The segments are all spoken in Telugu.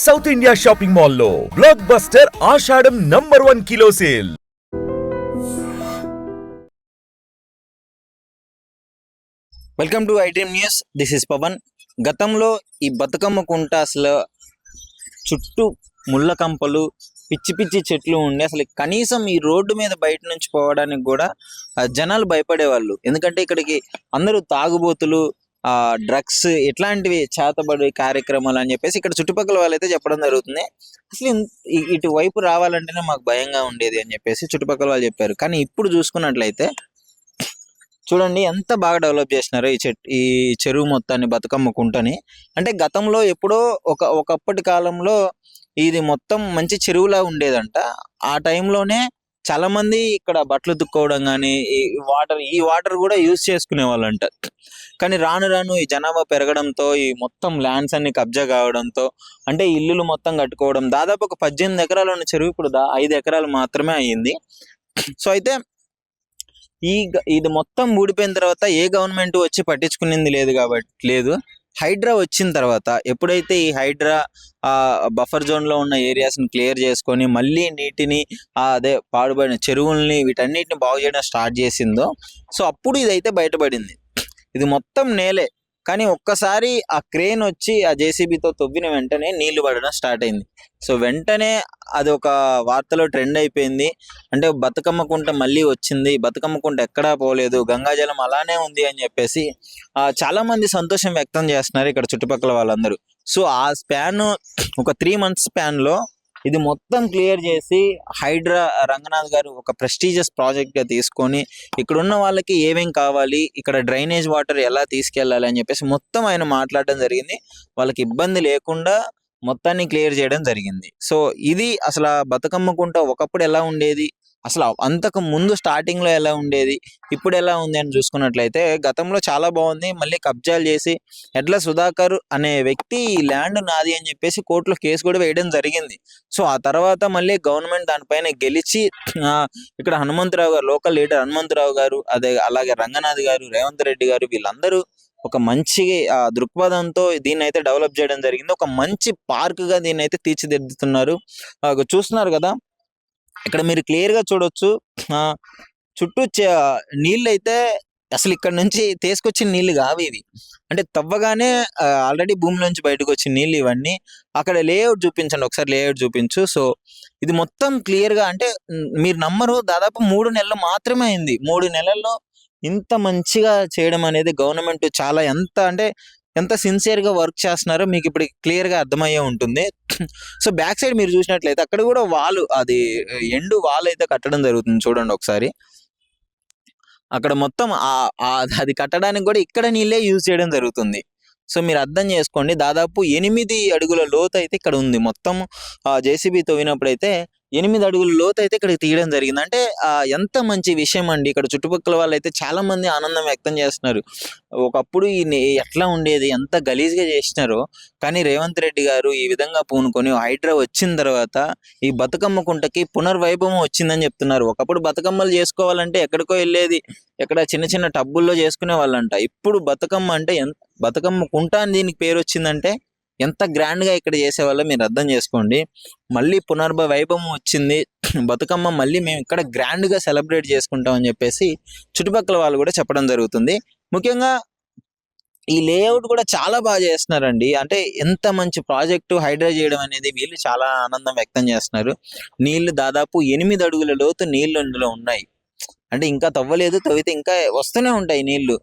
సౌత్ ఇండియా షాపింగ్ మాల్లో blockbuster Ashadham #1 kilo sale. Welcome to iDream news. This is Pavan. గతంలో ఈ బతుకమ్మ కుంట అసలు చుట్టూ ముళ్ళ కంపలు, పిచ్చి పిచ్చి చెట్లు ఉండి అసలు కనీసం ఈ రోడ్డు మీద బయట నుంచి పోవడానికి కూడా జనాలు భయపడేవాళ్ళు. ఎందుకంటే ఇక్కడికి అందరూ తాగుబోతులు, డ్రగ్స్ ఇట్లాంటివి చేతబడి కార్యక్రమాలు అని చెప్పేసి ఇక్కడ చుట్టుపక్కల వాళ్ళైతే చెప్పడం జరుగుతుంది. అసలు ఇటువైపు రావాలంటేనే మాకు భయంగా ఉండేది అని చెప్పేసి చుట్టుపక్కల వాళ్ళు చెప్పారు. కానీ ఇప్పుడు చూసుకున్నట్లయితే చూడండి ఎంత బాగా డెవలప్ చేసినారో ఈ చెరువు మొత్తాన్ని, బతుకమ్మ కుంటని. అంటే గతంలో ఎప్పుడో ఒకప్పటి కాలంలో ఇది మొత్తం మంచి చెరువులా ఉండేదంట. ఆ టైంలోనే చాలా మంది ఇక్కడ బట్టలు ఉతుక్కోవడం కానీ ఈ వాటర్ కూడా యూజ్ చేసుకునే వాళ్ళంట. కానీ రాను రాను ఈ జనాభా పెరగడంతో ఈ మొత్తం ల్యాండ్స్ అన్ని కబ్జా కావడంతో, అంటే ఇల్లులు మొత్తం కట్టుకోవడం, దాదాపు ఒక 18 ఎకరాలు ఉన్న చెరువు ఇప్పుడు 5 ఎకరాలు మాత్రమే అయ్యింది. సో అయితే ఇది మొత్తం ఊడిపోయిన తర్వాత ఏ గవర్నమెంట్ వచ్చి పట్టించుకునేది లేదు. హైడ్రా వచ్చిన తర్వాత ఎప్పుడైతే ఈ హైడ్రా బఫర్ జోన్లో ఉన్న ఏరియాస్ని క్లియర్ చేసుకొని మళ్ళీ నీటిని, అదే పాడుబడిన చెరువుల్ని, వీటన్నిటిని బాగు చేయడం స్టార్ట్ చేసిందో, సో అప్పుడు ఇదైతే బయటపడింది. ఇది మొత్తం నేలే, కానీ ఒక్కసారి ఆ క్రేన్ వచ్చి ఆ జేసీబీతో తవ్విన వెంటనే నీళ్లు పడడం స్టార్ట్ అయింది. సో వెంటనే అది ఒక వార్తలో ట్రెండ్ అయిపోయింది. అంటే బతుకమ్మ కుంట మళ్ళీ వచ్చింది, బతుకమ్మ కుంట ఎక్కడా పోలేదు, గంగాజలం అలానే ఉంది అని చెప్పేసి చాలా మంది సంతోషం వ్యక్తం చేస్తున్నారు ఇక్కడ చుట్టుపక్కల వాళ్ళందరూ. సో ఆ స్పాన్ ఒక 3 months స్పాన్లో ఇది మొత్తం క్లియర్ చేసి హైడ్రా రంగనాథ్ గారు ఒక ప్రెస్టీజియస్ ప్రాజెక్ట్గా తీసుకొని ఇక్కడున్న వాళ్ళకి ఏమేం కావాలి, ఇక్కడ డ్రైనేజ్ వాటర్ ఎలా తీసుకెళ్ళాలి అని చెప్పేసి మొత్తం ఆయన మాట్లాడడం జరిగింది. వాళ్ళకి ఇబ్బంది లేకుండా మొత్తాన్ని క్లియర్ చేయడం జరిగింది. సో ఇది అసలు బతుకమ్మ కుంట ఒకప్పుడు ఎలా ఉండేది, అసలు అంతకు ముందు స్టార్టింగ్లో ఎలా ఉండేది, ఇప్పుడు ఎలా ఉంది అని చూసుకున్నట్లయితే గతంలో చాలా బాగుంది. మళ్ళీ కబ్జాలు చేసి ఎడ్ల సుధాకర్ అనే వ్యక్తి ఈ ల్యాండ్ నాది అని చెప్పేసి కోర్టులో కేసు కూడా వేయడం జరిగింది. సో ఆ తర్వాత మళ్ళీ గవర్నమెంట్ దానిపైన గెలిచి ఇక్కడ హనుమంతరావు గారు, లోకల్ లీడర్ హనుమంతరావు గారు, అలాగే రంగనాథ్ గారు, రేవంత్ రెడ్డి గారు, వీళ్ళందరూ ఒక మంచి దృక్పథంతో దీన్ని అయితే డెవలప్ చేయడం జరిగింది. ఒక మంచి పార్క్గా దీన్ని అయితే తీర్చిదిద్దుతున్నారు. చూస్తున్నారు కదా, ఇక్కడ మీరు క్లియర్గా చూడొచ్చు. చుట్టూ నీళ్ళు అయితే అసలు ఇక్కడ నుంచి తీసుకొచ్చిన నీళ్ళు కావు ఇవి. అంటే తవ్వగానే ఆల్రెడీ భూమిలోంచి బయటకు వచ్చిన నీళ్ళు ఇవన్నీ. అక్కడ లేఅవుట్ చూపించండి, ఒకసారి లేఅవుట్ చూపించు. సో ఇది మొత్తం క్లియర్గా, అంటే మీరు నమ్మరు, దాదాపు 3 నెలలు మాత్రమే అయింది. 3 నెలల్లో ఇంత మంచిగా చేయడం అనేది గవర్నమెంట్ చాలా ఎంత సిన్సియర్గా వర్క్ చేస్తున్నారో మీకు ఇప్పుడు క్లియర్గా అర్థమయ్యే ఉంటుంది. సో బ్యాక్ సైడ్ మీరు చూసినట్లయితే అక్కడ కూడా అది ఎండు వాల్ అయితే కట్టడం జరుగుతుంది. చూడండి ఒకసారి, అక్కడ మొత్తం అది కట్టడానికి కూడా ఇక్కడ నీళ్ళే యూజ్ చేయడం జరుగుతుంది. సో మీరు అర్థం చేసుకోండి, దాదాపు 8 అడుగుల లోతు అయితే ఇక్కడ ఉంది. మొత్తం జేసీబీ తవ్వినప్పుడైతే 8 అడుగుల లోతు అయితే ఇక్కడ తీయడం జరిగింది. అంటే ఎంత మంచి విషయం అండి. ఇక్కడ చుట్టుపక్కల వాళ్ళు అయితే చాలా మంది ఆనందం వ్యక్తం చేస్తున్నారు. ఒకప్పుడు ఎట్లా ఉండేది, ఎంత గలీజ్గా చేసినారో, కానీ రేవంత్ రెడ్డి గారు ఈ విధంగా పూనుకొని హైడ్రా వచ్చిన తర్వాత ఈ బతుకమ్మ కుంటకి పునర్వైభవం వచ్చిందని చెప్తున్నారు. ఒకప్పుడు బతుకమ్మలు చేసుకోవాలంటే ఎక్కడికో వెళ్ళేది, ఎక్కడ చిన్న చిన్న టబ్బుల్లో చేసుకునే వాళ్ళంట. ఇప్పుడు బతుకమ్మ అంటే బతుకమ్మ కుంట అని దీనికి పేరు వచ్చిందంటే ఎంత గ్రాండ్గా ఇక్కడ చేసేవాళ్ళో మీరు అర్థం చేసుకోండి. మళ్ళీ పునర్వైభవం వచ్చింది, బతుకమ్మ మళ్ళీ మేము ఇక్కడ గ్రాండ్గా సెలబ్రేట్ చేసుకుంటాం అని చెప్పేసి చుట్టుపక్కల వాళ్ళు కూడా చెప్పడం జరుగుతుంది. ముఖ్యంగా ఈ లేఅవుట్ కూడా చాలా బాగా చేస్తున్నారండి. అంటే ఎంత మంచి ప్రాజెక్టు హైడ్రా చేయడం అనేది వీళ్ళు చాలా ఆనందం వ్యక్తం చేస్తున్నారు. నీళ్లు దాదాపు 8 అడుగుల లోతు నీళ్లు ఇందులో ఉన్నాయి. అంటే ఇంకా తవ్వలేదు, తవ్వితే ఇంకా వస్తూనే ఉంటాయి నీళ్లు.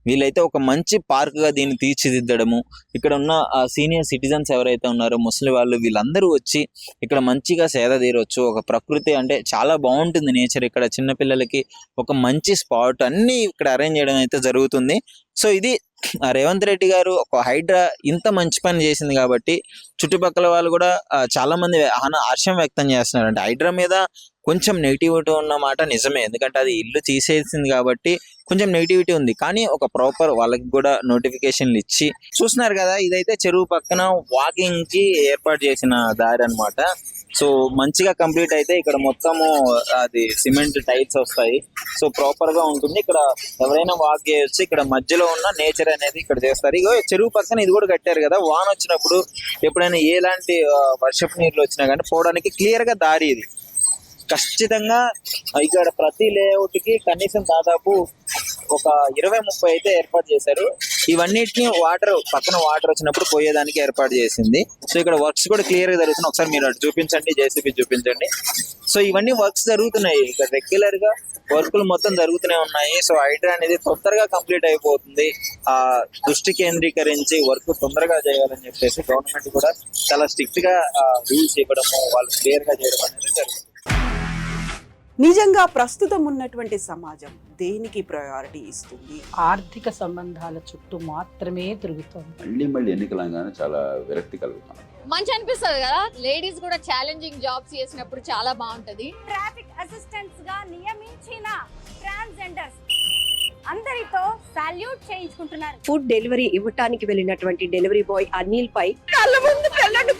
వీళ్ళైతే ఒక మంచి పార్క్గా దీన్ని తీర్చిదిద్దడము, ఇక్కడ ఉన్న సీనియర్ సిటిజన్స్ ఎవరైతే ఉన్నారో ముసలి వాళ్ళు, వీళ్ళందరూ వచ్చి ఇక్కడ మంచిగా సేద తీరవచ్చు. ఒక ప్రకృతి అంటే చాలా బాగుంటుంది నేచర్. ఇక్కడ చిన్నపిల్లలకి ఒక మంచి స్పాట్ అన్నీ ఇక్కడ అరేంజ్ చేయడం అయితే జరుగుతుంది. సో ఇది రేవంత్ రెడ్డి గారు ఒక హైడ్రా ఇంత మంచి పని చేసింది కాబట్టి చుట్టుపక్కల వాళ్ళు కూడా చాలా మంది హర్షం వ్యక్తం చేస్తున్నారు. అంటే హైడ్రా మీద కొంచెం నెగిటివిటీ ఉన్న మాట నిజమే, ఎందుకంటే అది ఇల్లు తీసేసింది కాబట్టి కొంచెం నెగిటివిటీ ఉంది. కానీ ఒక ప్రాపర్ వాళ్ళకి కూడా నోటిఫికేషన్లు ఇచ్చి చూస్తున్నారు కదా, ఇదైతే చెరువు పక్కన వాకింగ్ కి ఏర్పాటు చేసిన దారి అనమాట. సో మంచిగా కంప్లీట్ అయితే ఇక్కడ మొత్తము అది సిమెంట్ టైల్స్ వస్తాయి. సో ప్రాపర్ గా ఉంటుంది. ఇక్కడ ఎవరైనా వాక్ చేయొచ్చు. ఇక్కడ మధ్యలో ఉన్న నేచర్ అనేది ఇక్కడ చేస్తారు. ఇగో చెరువు పక్కన ఇది కూడా కట్టారు కదా, వాన వచ్చినప్పుడు ఎప్పుడైనా ఎలాంటి వర్షపు నీళ్ళు వచ్చినా కానీ పోవడానికి క్లియర్ గా దారి ఇది. ఖచ్చితంగా ఇక్కడ ప్రతి లేఅవుట్ కి కనీసం దాదాపు ఒక 20-30 అయితే ఏర్పాటు చేశారు. ఇవన్నిటిని పక్కన వాటర్ వచ్చినప్పుడు పోయేదానికి ఏర్పాటు చేసింది. సో ఇక్కడ వర్క్స్ కూడా క్లియర్ గా జరుగుతున్నాయి. ఒకసారి మీరు అటు చూపించండి, జేసీబీ చూపించండి. సో ఇవన్నీ వర్క్స్ జరుగుతున్నాయి ఇక్కడ రెగ్యులర్ గా, వర్కులు మొత్తం జరుగుతూనే ఉన్నాయి. సో హైడ్రా అనేది తొందరగా కంప్లీట్ అయిపోతుంది. దృష్టి కేంద్రీకరించి వర్క్ తొందరగా చేయాలని చెప్పేసి గవర్నమెంట్ కూడా చాలా స్ట్రిక్ట్ గా రూల్స్ ఇవ్వడము, వాళ్ళు క్లియర్ గా చేయడం అనేది జరుగుతుంది. నిజంగా ప్రస్తుతం ఉన్నటువంటి సమాజం దేనికి ప్రయారిటీ ఇస్తుంది? ఆర్థిక సంబంధాల చుట్టూ మాత్రమే తిరుగుతోంది. మళ్ళీ ఎన్నికలంగానే చాలా విరక్తి కలుగుతాం. మంచి అనిపిస్తుంది కదా, లేడీస్ కూడా ఛాలెంజింగ్ జాబ్స్ చేసినప్పుడు చాలా బాగుంటది. ట్రాఫిక్ అసిస్టెంట్స్ గా నియమించిన ట్రాన్స్జెండర్స్ అందరితో సాల్యూట్ చేయించుకుంటున్నారు. ఫుడ్ డెలివరీ ఇవ్వటానికి వెళ్ళినటువంటి డెలివరీ బాయ్ అనిల్ పై కళ్ళ ముందు పెళ్ళండి